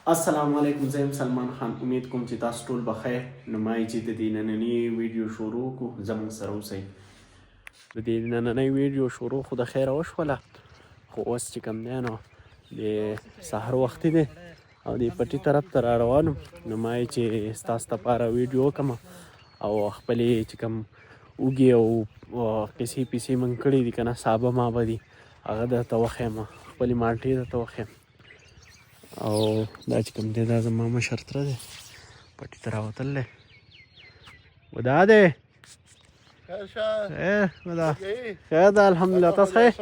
السلام علیکم، زه یم سلمان خان. امید کوم چې تاسو ټول بخیر. نو ما چې د دې نننۍ ویډیو شروع کړو، زموږ سره اوسئ. د دې نننۍ ویډیو شروع خو د خیره وشوله، خو اوس چې کوم دی نو د سهار وختي دی او د پټي طرف ته را روان یم. نو ما چې ستاسو دپاره ویډیو وکړم او خپلې چې کوم اوږې او قیسې پیسې موږ کړي دي که نه، سابه مابه دي، هغه درته وښیم، خپلې مالټې درته وښیم. او دا چې کوم دی دا زما مشر تره دی، پټي ته راوتلی دی. ودا دی ودا خیر ده الحمدلله. تاسو ښه یې؟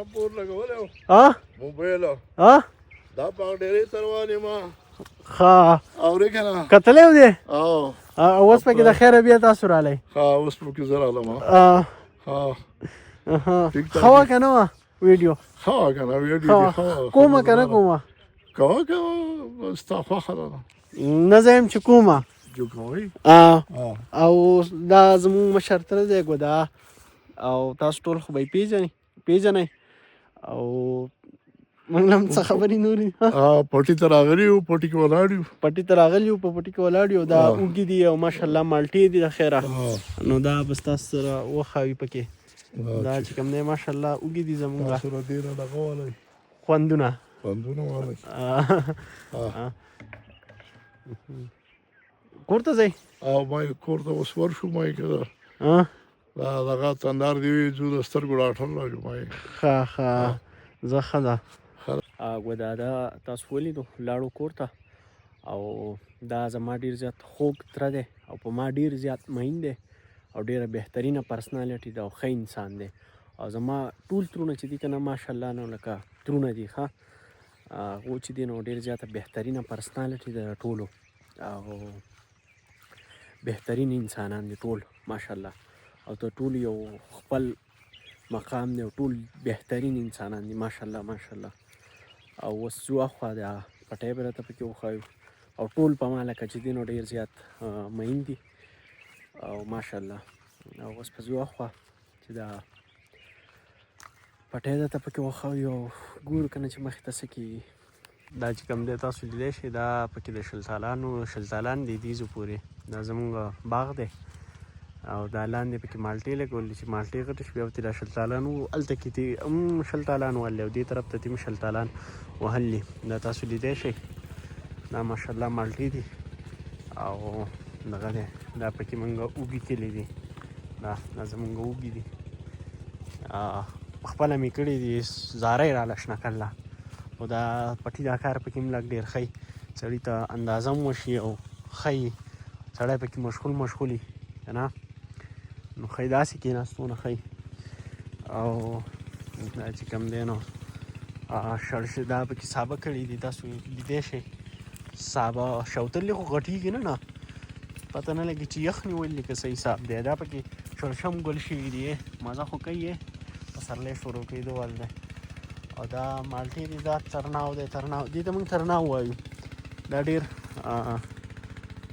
موبایل دا په ډېرې تروانې ما ښه اورې که نه کتلی و دی اوس پکې د خیره بیا تاسو رالی. اوس پکې زه رالم ښه وه که نه وه ویډیو؟ ښه وه که نه ویډیو کومه که نه کومه کوه که ستا خوښه ده نه زه یم چې کومه جو کوئ او دا زموږ مشر تره دی ګودا، او تاسو ټول خو به یې پیژنئ او موږ هم څه خبرې نورې پټي ته راغلي یو، پټي کې ولاړ یو، په پټي ته ولاړ یو. دا اوږې دي او ماشاءالله مالټې دي د خیره. نو دا به ستاسو سره وښایو پکې. دا چې کوم دی ماشاءالله اوږې دي زموږ سره ډېره دغه والی خوندونه والی. کور ته ځئ؟ او ما یې کور ته اوس ورشو، ما یې که دا دغه تندار دې وي ځو د سترګو ډاکټر لا جو. ما یې ښه زه ښه ده ګودا. دا تاسو ولیدو لاړو کور ته، او دا زما ډېر زیات خوږ تره دی او په ما ډېر زیات مین دی او ډېره بهترینه پرسنالټي ده او ښه انسان دی. او زما ټول ترونه چې دي که نه ماشاءالله نو لکه ترونه دي ښه، هغو چې دي نو ډېر زیاته بهترینه پرسنالټي ده ټولو، او بهترین انسانان دي ټول ماشاءالله، او ته ټول یو خپل مقام دی او ټول بهترین انسانان دي ماشاءالله. او اوس ځو اخوا د پټی به راته پکې وښایو، او ټول په ما لکه چې دي نو ډېر زیات مین دي او ماشاءالله. او اوس به ځو اخوا چې دا پټی درته پکې وښایو او ګورو که نه چې مخې ته څه کېږي. دا چې کوم دی تاسو لیدی شئ، دا پکې د شلتالان دي دیزو پورې. دا زموږ باغ دی او دا لاندې پکې مالټې لګولې چې مالټې غټې شوې او دا شلتالان وو، هلته کې دي هم شلتالان وهلي او دې طرف ته دې هم شلتالان وهلي. دا تاسو لیدی شئ، دا ماشاءالله مالټې دي او دغه دی. دا پکې موږ اوږې کلي دي، دا زموږ اوږې دي، پخپله مې کړي دي، زاره یې راله شنه کړله. خو دا پټي دا کار پکې هم لږ ډېر ښه سړي ته اندازه هم وشي او ښه سړی پکې مشغول وي که نه، نو ښایي داسې کېناستو نه ښایي. او دا چې کوم دی نو دا پکې سابه کړي دي، تاسو لیدی شئ. سابه شوتلې خو غټېږي نه پته نه لګي چې یخ نیولي که څه حساب دی. دا پکې شړشم ګل شوي دي، مزه خو کوي، پسرلی شروع کېدو ول دی. او دا مالټې دي، دا ترناو دی، دې ته موږ ترناو وایو. دا ډېر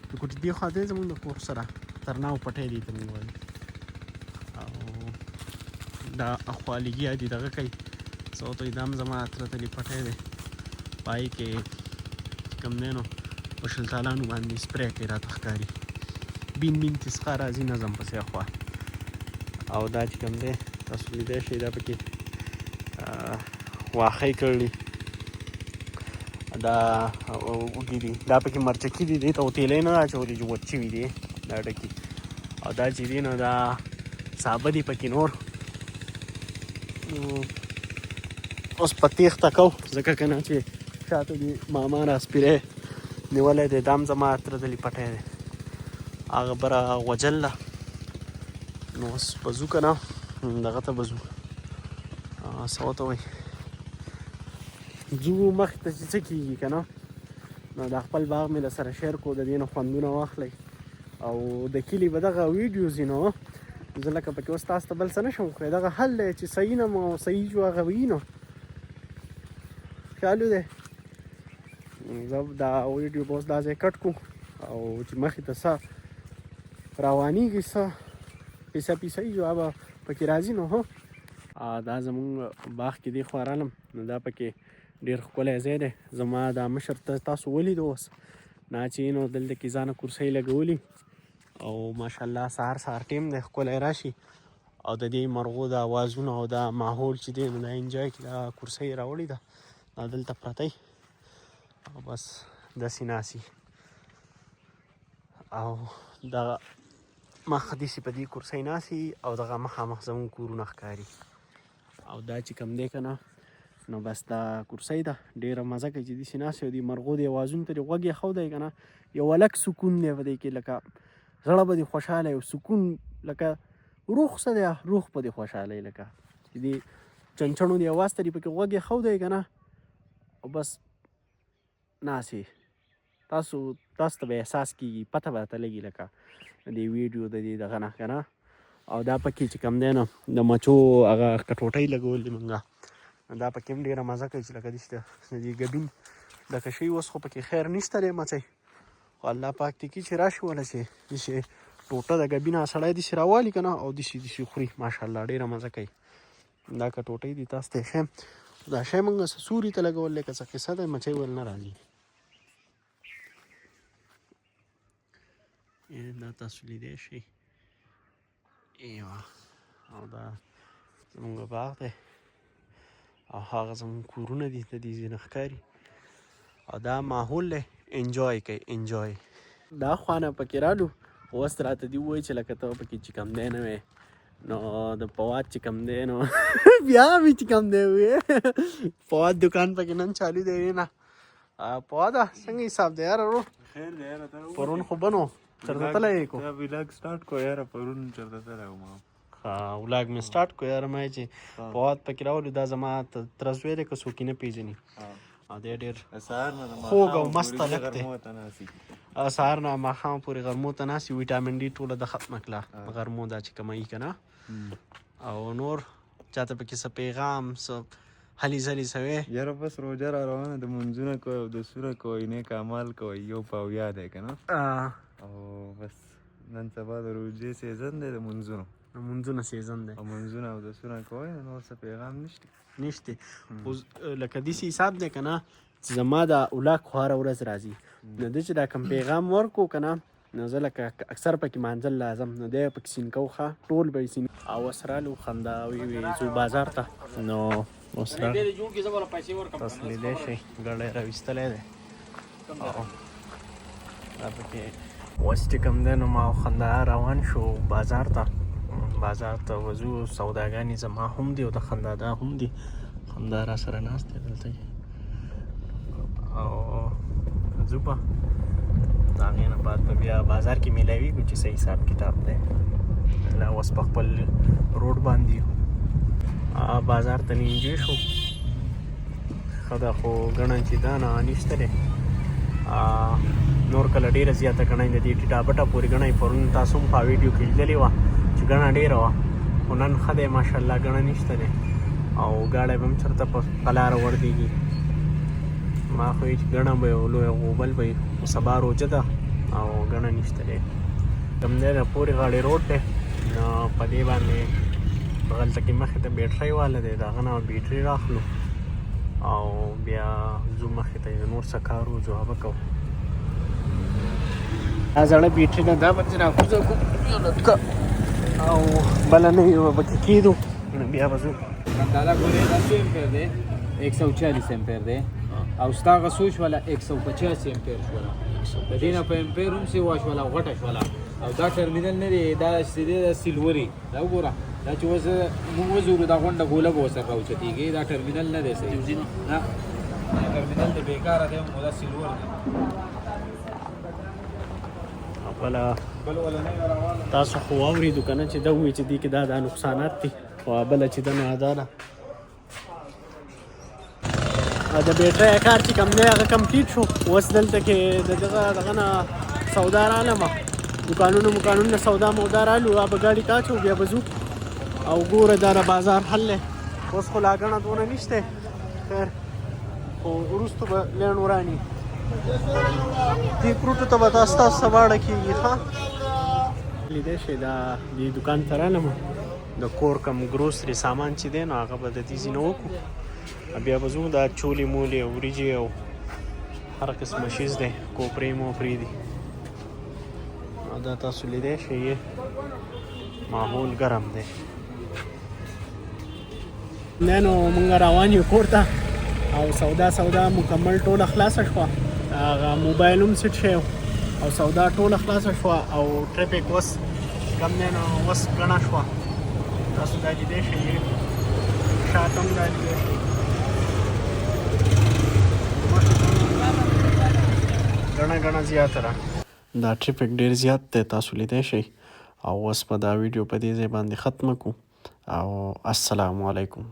د کوټې دې خوا دی زموږ د کور سره، ترناو پټی دې ته موږ وایو. او دا اخوالګیا دي دغه کوي څه ورته وایي، دا هم زما تره تلي پټی دی، په هغې کې کوم دی نو په شلتالانو باندې سپری کوي، راته ښکاري بین تسقا راځي نظم پسې اخوا. او دا چې کوم دی تاسو لیدی شئ، دا پکې واښی کړي، دا اوږې دي، دا پکې مرچکي دي، دې ته تیلی نه اچولي چې وچ شوي دي دا ډکي. او دا چې دي نو دا سابه دي پکې نور. اوس په تېښته کوو ځکه که نه چې شاته دي ماما را سپیری نیولی دی. دا هم زما تره دلي پټی دی، هغه بره غوجل ده. نو اوس به ځو که نه دغه ته به ځو، څه ورته وایي، ځو مخې ته چې څه کېږي که نه. نو دا خپل باغ مې له سره شیر کړو، د دې نه خوندونه واخلئ. او د کلي به دغه ویډیوز وي نو زه لکه پکې اوس تاسو ته بل څه نه شم وښی، دغه حل دی چې صحیح نه او صحیح جو هغه وي نو خیال دی. زه دا ویډیو به اوس دا ځای کټ کړو او چې مخې ته څه روانېږي، څه پیسه جو هغه پکې راځي نو. دا زموږ باغ کې دی خوا رالم، نو دا پکې ډېر ښکلی ځای دی. زما دا مشر ته تاسو ولیدو اوس ناچین او دلته کې ځانه کرسۍ لګولي او ماشاءالله سهار ټیم دی ښکلی راشي او د دې مرغو د اوازونه او دا ماحول چې دی نو دا انجوی کړي. دا کرسۍ یې راوړې ده دا دلته پرتی او بس داسې ناسي او دغه مخ داسې په دې کرسۍ ناسي او دغه مخامخ زموږ کورونه ښکاري او دا چې کوم دی که نه نو بس دا کرسۍ ده ډېره مزه کوي چې داسې ناست یو دې مرغو د اوازونو ته دې غوږ ایښودی که نه یو الګ سکون دی په دې کې لکه زړه به دې خوشحاله یو سکون لکه روح څه دی روح په دې خوشحالی لکه چې دې چنچڼو دې اواز ته دې پکې غوږ ایښودی که نه او بس ناسې تاسو ته به احساس کېږي پته به راته لګي لکه د دې ویډیو د دې دغه نه که نه او دا پکې چې کوم دی نو د مچو هغه کټوټۍ لګولې مونږه دا پکې هم ډېره مزه کوي چې لکه داسې د دې ګبین ډکه شوي اوس خو پکې خیر نشته دی مچۍ خو الله پاک دې کړي چې راشي وله چې داسې ټوټه د ګبینه سړی داسې راوالي که نه او داسې خوري ماشاءالله ډېره مزه کوي. دا کټوټۍ دي تاسو ته یې ښیم دا شی مونږ سوري ته لګول دی که څه قصه ده مچۍ ول نه راځي. دا تاسو لیدی شئ ایوه او دا زمونږ باغ دی او هغه زمونږ کورونه دي د دې ځینې ښکاري او دا ماحول دی انجوی کوي انجوی. دا خوانه پکې رالو اوس راته دې ووایي چې لکه ته پکې چې کوم دی نه وې نو د فواد چې کوم دی نو بیا مې چې کوم دی وې فواد دکان پکې نن چالو دی نه فواده څنګه حساب دی یاره ورو خیر دی یاره پرون خو بنو چرته تللی یې کو دا ولاګ سټارټ کو یاره پرون چرته تللی وم ولاګ مې سټارټ کو یاره ما چې فواد پکې راولو دا زما تره زوی دی که څوک یې نه پېژني دی ډېر خوږ او مست هلک دی سهار نه ماښام پورې غرمو ته ناست ویټامین ډي ټوله د ختمه کړه غرمو دا چې کموي که نه او نور چاته پکې څه پیغام څه هلې ځلې سوی یاره بس روژه را روانه د منځونه کوئ او دسونه کوئ نیک اعمال کوئ یو پاویا دی که نه او بس نن سبا د روژې سیزن دی د منځونو سیزن دی او منځونه او دسونه کوئ نور څه پیغام نشته لکه داسې حساب دی که نه چې زما د اولاد خو هره ورځ راځي نو ده چې دا کوم پیغام ورکو که نه نو زه لکه اکثر پکې مانځل لازم نو دی پکې سین کو ښه ټول به یې سین او اوس رالو خندا وی ځو بازار ته نو اوس را تاسو لیدی شئ ګړی راویستلی دی او دا پکې اوس چې کوم دی نو ما خندا روان شو بازار ته وځو سوداګانې زما هم دي او د خندادا هم دي خندا را سره ناست دی دلته او ځو به د هغې نه بعد به بیا بازار کې میلاویږو چې څه حساب کتاب دی لا اوس په خپل روډ باندې یو بازار ته نږدې شو ښه ده خو ګڼه چې دا نه نشته دی نور کله ډېره زیاته ګڼه د دې ټیټا بټه پورې ګڼه پرون تاسو هم په ویډیو کې لیدلې وه چې ګڼه ډېره وه خو نن ښه دی ماشاءالله ګڼه نشته دی او ګاډی به هم چېرته په قلاره وردېږي ما خو یې چې ګڼه به یو لویه غوبل به خو سبا روجه ده او ګڼه نشته دی کوم دی د پورې غاړې روډ دی نو په دې باندې بغلته کې مخې ته بیټرۍ والا دی د هغه نه بیټرۍ راخلو او بیا ځو مخې ته د نور څه کار و ځو هغه کوو دا زړه بیټرۍ نه دا به ځینې کوزه کو او بله نوې به پکې کېدو نو بیا به ځو دادا ګورې دا 100 امپیر دی 140 امپیر دی او ستا هغه څو شوله 150 امپیر شوله د دې نه په امپیر هم سیوا شوله او غټه شوله او دا ټرمینل نه دی دا سیدې د سیلوري دا وګوره دا چې اوس موږ وزورو دا غونډه ګوله به ورسره راوچتېږي دا ټرمینل نه دی صحیح نه ټرمینل دی بېکاره دی او دا سیلور دی تاسو خو واورېدو که نه چې دا ووایي چې دې کې دا نقصانات دي خو بله چې ده نو دا ده د بیټرۍ کار چې کوم دی هغه کمپلیټ شو اوس دلته کې د دغه نه سودا رالمه دوکانونو نه سودا مودا رالو به ګاډي کاچو بیا به ځو او ګوره دا د بازار حل دی اوس خو لا ګڼه دونه نشته خیر خو وروستو به لینډ وراني دې فروټو ته به تاسو څه واړه کېږي ښه لیدی شئ دا دې دوکان ته رالم د کور کم ګروسري سامان چې دی نو هغه به د دې ځینې وکړو بیا به ځو دا چولې مولې او وریجې او هر قسمه شیز دی کوپرې موپرې دي او دا تاسو لیدی شئ ماحول ګرم دی نو مونږ روان یو کور ته او سودا مکمل ټوله خلاصه شوه هغه موبایل هم سیټ شوی او سودا ټوله خلاصه شوه او ټریفک اوس کم دی نو اوس ګڼه شوه تاسو دا لیدی شئ شاته هم دا لیدی شئ ګڼه زیاته ده دا ټریفک ډېر زیات دی تاسو لیدی شئ او اوس به دا ویډیو په دې ځای باندې ختمه کړو او السلام علیکم